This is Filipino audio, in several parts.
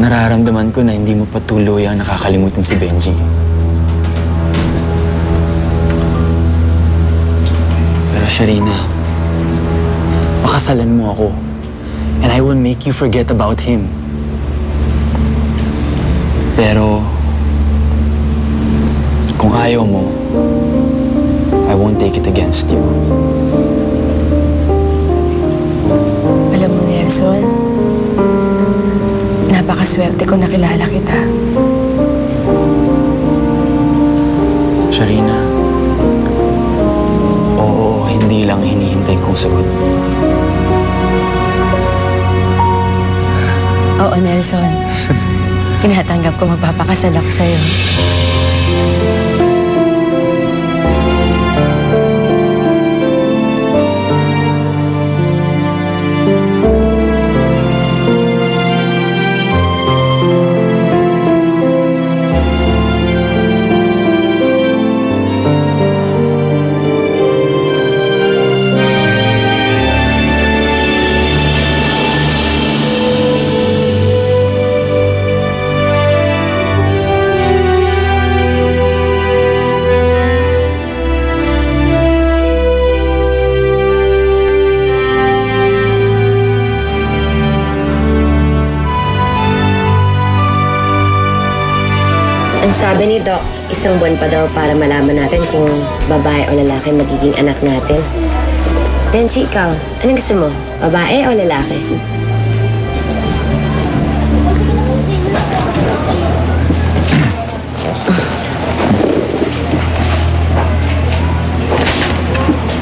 nararamdaman ko na hindi mo pa tuluyang nakakalimutan si Benji. Pero Sharina, pakasalan mo ako. And I will make you forget about him. Pero, kung ayaw mo, I won't take it against you. Alam mo, Nelson, napakaswerte ko nakilala kita. Sharina, oo, hindi lang hinihintay kong sagot. Oo, Nelson. Tinatanggap ko magpapakasal ako sa'yo. Ang sabi ni Doc, 1 buwan pa daw para malaman natin kung babae o lalaki magiging anak natin. Tenshi, ikaw, anong gusto mo? Babae o lalaki?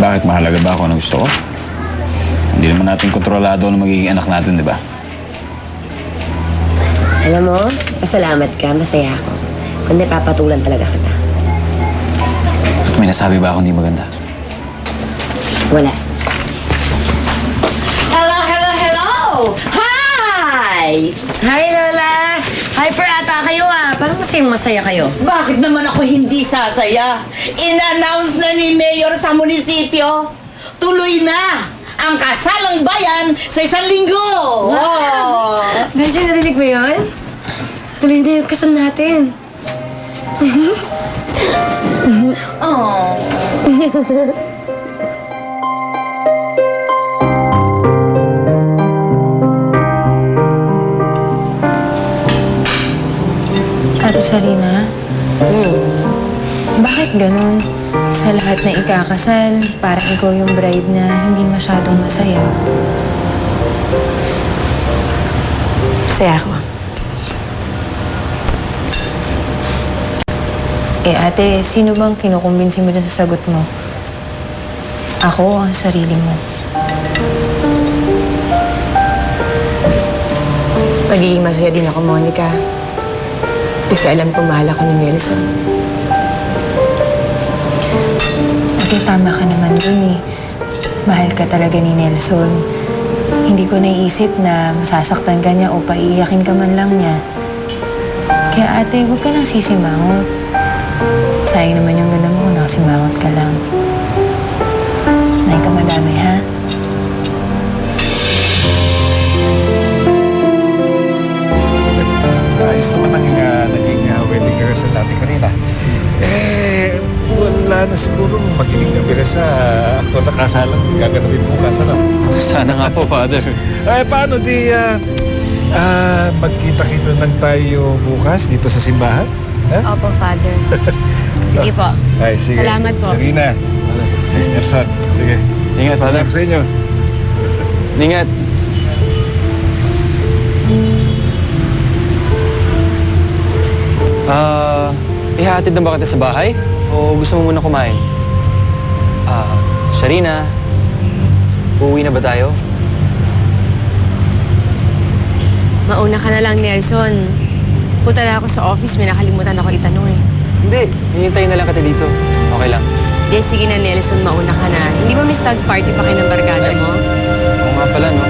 Bakit mahalaga ba kung ano gusto ko? Hindi naman natin kontrolado na magiging anak natin, di ba? Alam mo, pasalamat ka, masaya ako. Kundi papatulan talaga kita. May nasabi ba akong hindi maganda? Wala. Hello, hello, hello! Hi! Hi, Lola! Hyper ata kayo Parang masaya kayo. Bakit naman ako hindi sasaya? In-announce na ni Mayor sa munisipyo. Tuloy na ang kasalang bayan sa 1 linggo! Wow! Benji, narinig mo yun? Tuloy na yung kasal natin. Oh. Ate Sharina? Bakit ganun? Sa lahat na ikakasal, parang ikaw yung bride na hindi masyadong masaya. Masaya ako. Ate, sino bang kinukumbinsi mo dyan sa sagot mo? Ako o ang sarili mo? Magiging masaya din ako, Monica. Kasi alam ko mahal ako ni Nelson. Ate, tama ka naman dun eh. Mahal ka talaga ni Nelson. Hindi ko naiisip na masasaktan ka niya o paiiyakin ka man lang niya. Kaya ate, huwag ka nang sisimangot. Sayang naman yung ganda mo kung nakasimangot ka lang. Nahin ka madami, ha? Ayos naman ang naging wedding rehearsal natin kanina. Wala na siguro magiging abira sa aktual na kasalan gaganapin bukas, ano? Sana nga po, Father. Paano di magkita-kita lang tayo bukas dito sa simbahan? Opo, Father. Sige po. Ay, sige. Salamat po. Sarina, Ersan, sige. Ingat, Father. Ingat sa inyo. Ingat. Ihatid na ba kita sa bahay? O gusto mo muna kumain? Sharina, uuwi na ba tayo? Mauna ka na lang, Nelson. Punta na ako sa office. May nakalimutan ako itanong eh. Hindi, hihintayin na lang kita dito. Okay lang. Sige na, Nelson. Mauna ka na. Hindi ba may stag party pa kayo ng barkada mo? Oo nga pala, no?